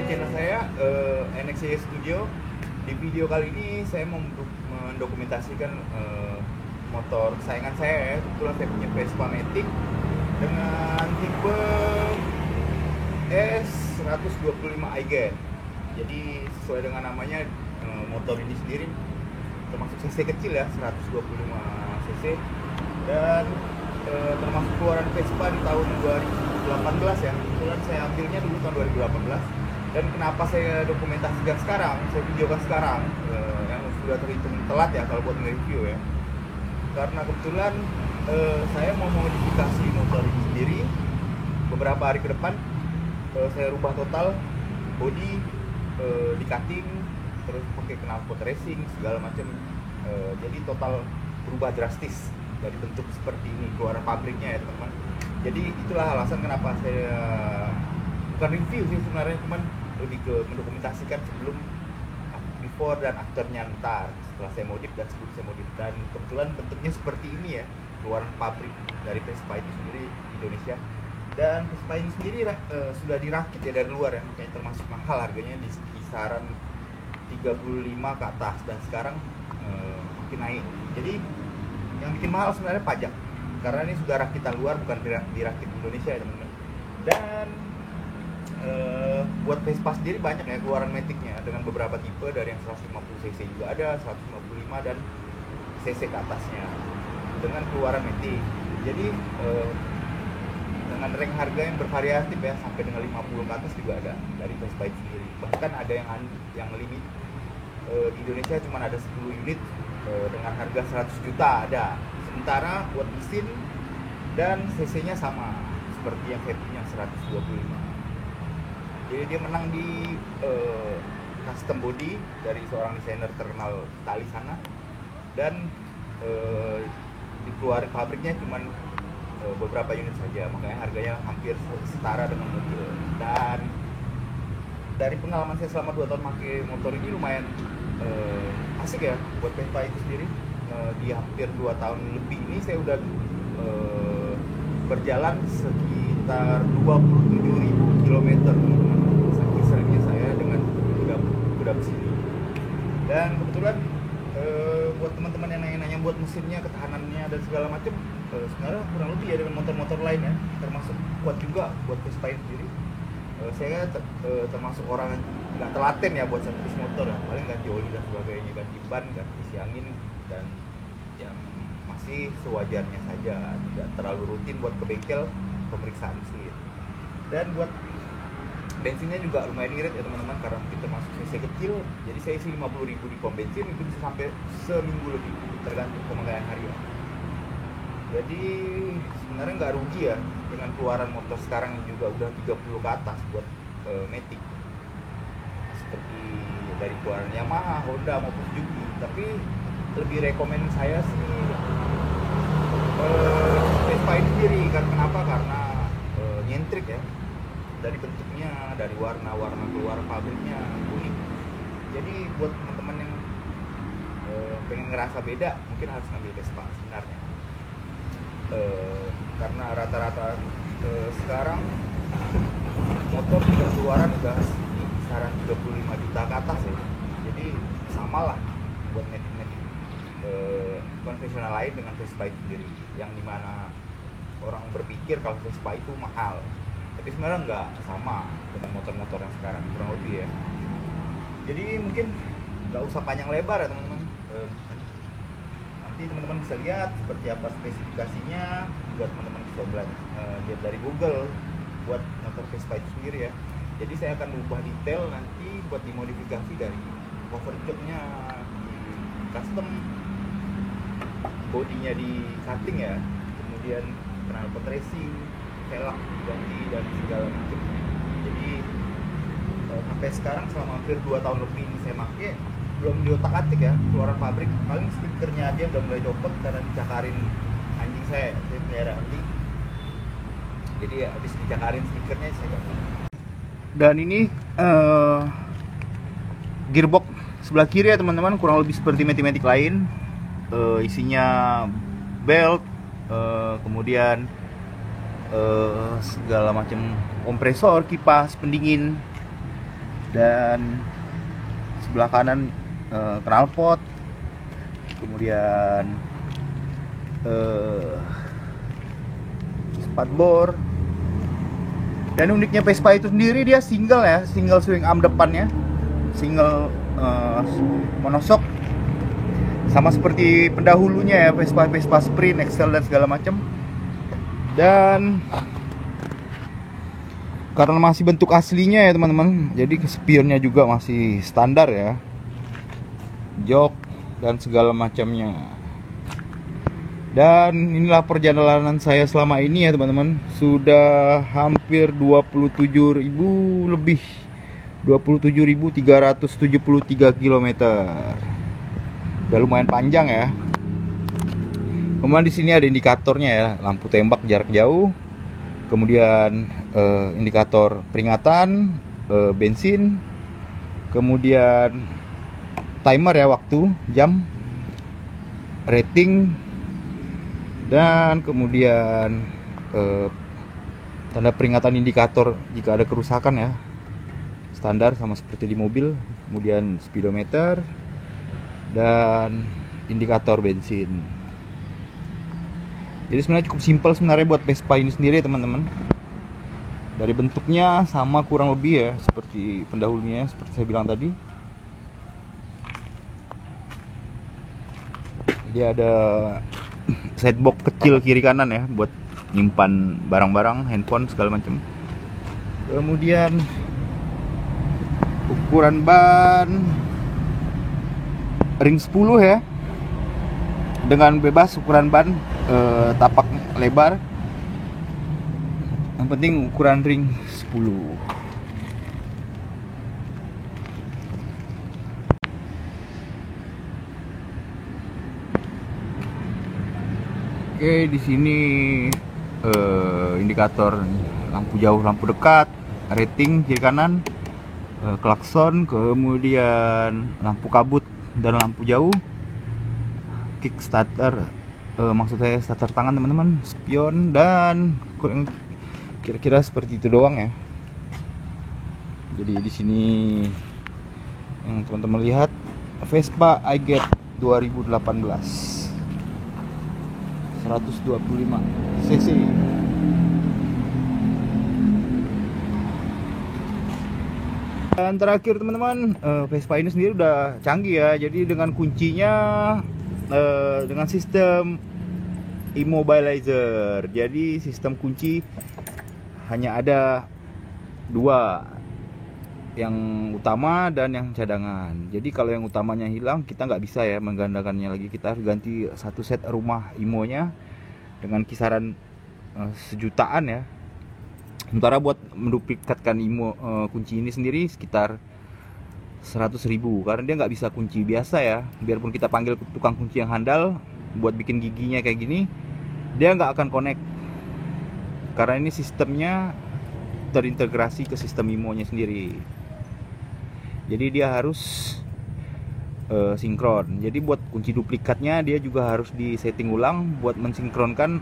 channel saya NXY Studio. Di video kali ini saya mau mendokumentasikan motor kesayangan saya. Kebetulan saya punya Vespa Matic dengan tipe S125 iGen. Jadi sesuai dengan namanya, motor ini sendiri termasuk cc kecil ya, 125 cc, dan termasuk keluaran Vespa di tahun 2018 ya. Kebetulan saya ambilnya dulu tahun 2018. Dan kenapa saya dokumentasikan sekarang, saya videokan sekarang, yang sudah terhitung telat ya kalau buat nge-review ya. Karena kebetulan saya mau modifikasi motor ini sendiri. Beberapa hari ke depan saya rubah total body, di cutting, terus pakai knalpot racing segala macam. Jadi total berubah drastis dari bentuk seperti ini, keluaran pabriknya ya teman-teman. Jadi itulah alasan kenapa saya bukan review sih sebenarnya, cuman lebih ke mendokumentasikan sebelum, before dan afternya ntar setelah saya modif dan sebelum saya modif. Dan kebetulan bentuknya seperti ini ya, keluaran pabrik dari Vespa itu sendiri di Indonesia. Dan Vespa ini sendiri sudah dirakit ya dari luar ya, makanya termasuk mahal harganya, di kisaran 35 ke atas, dan sekarang makin naik. Jadi yang bikin mahal sebenarnya pajak, karena ini sudah rakitan luar, bukan dirakit Indonesia ya teman-teman. Dan buat Vespa sendiri banyak ya keluaran Matic-nya, dengan beberapa tipe, dari yang 150 cc juga ada, 155 dan cc ke atasnya dengan keluaran Matic. Jadi dengan rank harga yang bervariatif ya, sampai dengan 50 ke atas juga ada dari Vespa itu sendiri. Bahkan ada yang limit di Indonesia cuma ada 10 unit dengan harga 100 juta ada. Sementara buat mesin dan cc-nya sama seperti yang saya punya, 125. Jadi dia menang di custom body dari seorang desainer terkenal Itali sana, dan dikeluarin pabriknya cuma beberapa unit saja, makanya harganya hampir setara dengan mobil. Dan dari pengalaman saya selama 2 tahun pakai motor ini, lumayan asik ya buat Vespa itu sendiri. Di hampir 2 tahun lebih ini saya udah berjalan sekitar 27.000 km teman-teman, saking seringnya saya dengan kuda besi ini. Dan kebetulan buat teman-teman yang nanya-nanya buat mesinnya, ketahanannya dan segala macam, sebenarnya kurang lebih ya dengan motor-motor lain ya, termasuk kuat juga buat Vespa sendiri. Saya termasuk orang yang nggak telaten ya buat servis motor ya, paling ganti oli dan sebagainya, ganti ban, ganti isi angin, dan yang masih sewajarnya saja, tidak terlalu rutin buat ke bengkel pemeriksaan mesin. Dan buat bensinnya juga lumayan irit ya teman-teman, karena kita masuk cc kecil, jadi saya isi 50.000 di pom bensin itu bisa sampai seminggu lebih, tergantung pemakaian harian. Jadi sebenarnya nggak rugi ya dengan keluaran motor sekarang yang juga udah 30 ke atas buat Matic, seperti dari keluaran Yamaha, Honda maupun Suzuki. Tapi lebih rekomen saya sih Vespa ini sendiri. Kenapa? Karena nyentrik ya, dari bentuknya, dari warna keluar pabriknya unik. Jadi buat teman-teman yang pengen ngerasa beda, mungkin harus ngambil Vespa sebenarnya. Karena rata-rata sekarang motor keluaran udah di kisaran 35 juta ke atas ya. Jadi samalah buat Matic konvensional lain dengan Vespa itu sendiri, yang dimana orang berpikir kalau Vespa itu mahal, tapi sebenarnya nggak sama dengan motor-motor yang sekarang, kurang lebih ya. Jadi mungkin nggak usah panjang lebar ya teman-teman, nanti teman-teman bisa lihat seperti apa spesifikasinya, buat teman-teman bisa lihat dari Google buat motor Vespa itu sendiri ya. Jadi saya akan ubah detail nanti buat dimodifikasi, dari cover joknya di custom, bodinya di cutting ya, kemudian knalpot racing, velg ganti dan segala macam. Jadi sampai sekarang selama hampir 2 tahun lebih ini saya pakai, belum diotak-atik ya keluaran pabrik. Paling stikernya aja udah mulai copot karena dicakarin anjing saya pelihara anjing. Jadi ya habis dicakarin stikernya saya ganti. Dan ini gearbox sebelah kiri ya teman-teman, kurang lebih seperti Matic lain. Isinya belt, kemudian segala macam kompresor, kipas, pendingin, dan sebelah kanan knalpot, kemudian spatbor. Dan uniknya Vespa itu sendiri dia single ya, single swing arm depannya, single monoshock, sama seperti pendahulunya ya, Vespa Sprint, Excel dan segala macam. Dan karena masih bentuk aslinya ya teman-teman, jadi spionnya juga masih standar ya, jok dan segala macamnya. Dan inilah perjalanan saya selama ini ya teman-teman. Sudah hampir 27.000 lebih, 27.373 km. Udah lumayan panjang ya. Kemudian di sini ada indikatornya ya, lampu tembak jarak jauh, kemudian indikator peringatan, bensin, kemudian timer ya, waktu, jam, rating, dan kemudian tanda peringatan indikator jika ada kerusakan ya, standar sama seperti di mobil. Kemudian speedometer dan indikator bensin. Jadi sebenarnya cukup simpel sebenarnya buat Vespa ini sendiri teman-teman. Dari bentuknya sama kurang lebih ya seperti pendahulunya, seperti saya bilang tadi. Dia ada sidebox kecil kiri kanan ya buat nyimpan barang-barang, handphone segala macam. Kemudian ukuran ban ring 10 ya, dengan bebas ukuran ban, tapak lebar, yang penting ukuran ring 10. Oke, di sini indikator lampu jauh, lampu dekat, rating kiri kanan, klakson, kemudian lampu kabut dan lampu jauh, kick starter, maksud saya starter tangan teman-teman, spion, dan kira-kira seperti itu doang ya. Jadi di sini yang teman-teman lihat Vespa iGet 2018. 125 cc. Dan terakhir teman-teman, Vespa ini sendiri udah canggih ya. Jadi dengan kuncinya dengan sistem immobilizer. Jadi sistem kunci hanya ada dua, yang utama dan yang cadangan. Jadi kalau yang utamanya hilang, kita nggak bisa ya menggandakannya lagi. Kita harus ganti satu set rumah IMO-nya dengan kisaran sejutaan ya. Sementara buat menduplikatkan IMO kunci ini sendiri sekitar 100.000, karena dia nggak bisa kunci biasa ya. Biarpun kita panggil tukang kunci yang handal buat bikin giginya kayak gini, dia nggak akan connect, karena ini sistemnya terintegrasi ke sistem IMO-nya sendiri. Jadi dia harus sinkron. Jadi buat kunci duplikatnya dia juga harus disetting ulang buat mensinkronkan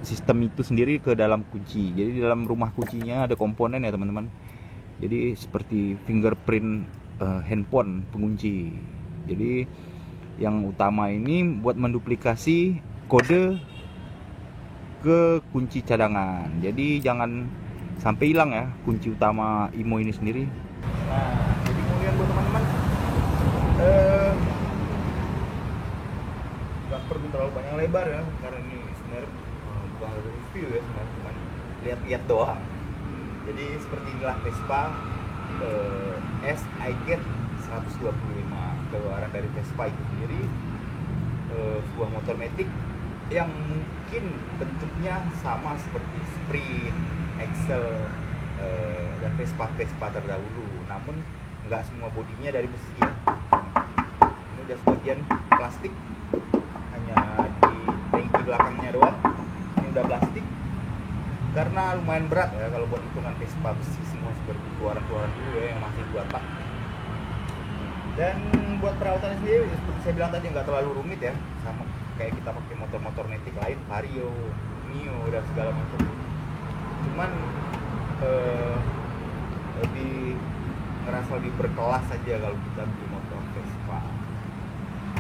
sistem itu sendiri ke dalam kunci. Jadi di dalam rumah kuncinya ada komponen ya teman-teman. Jadi seperti fingerprint handphone pengunci. Jadi yang utama ini buat menduplikasi kode ke kunci cadangan. Jadi jangan sampai hilang ya kunci utama IMO ini sendiri. Nah, jadi kemudian buat teman-teman, nggak perlu terlalu banyak lebar ya, karena ini sebenarnya bukan review ya, sebenarnya cuma lihat-lihat doang. Jadi seperti inilah Vespa S iGet 125, keluaran dari Vespa itu sendiri, sebuah motor matic yang mungkin bentuknya sama seperti Sprint, Excel, dan Vespa terdahulu, namun nggak semua bodinya dari besi ya. Ini udah sebagian plastik, hanya di tangki belakangnya doang. Ini udah plastik karena lumayan berat ya kalau buat hitungan Vespa besi semua seperti keluaran dulu ya yang masih buatan. Dan buat perawatannya sendiri seperti saya bilang tadi nggak terlalu rumit ya, sama kayak kita pakai motor-motor matic lain, Vario, Mio dan segala macam. Cuman lebih ngerasa lebih berkelas aja kalau kita beli motor Vespa.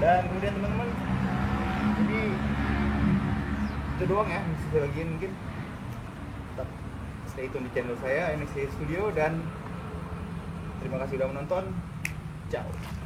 Dan kemudian teman-teman, jadi itu doang ya yang bisa bagiin. Mungkin tetap stay tune di channel saya NXT Studio, dan terima kasih sudah menonton. Ciao.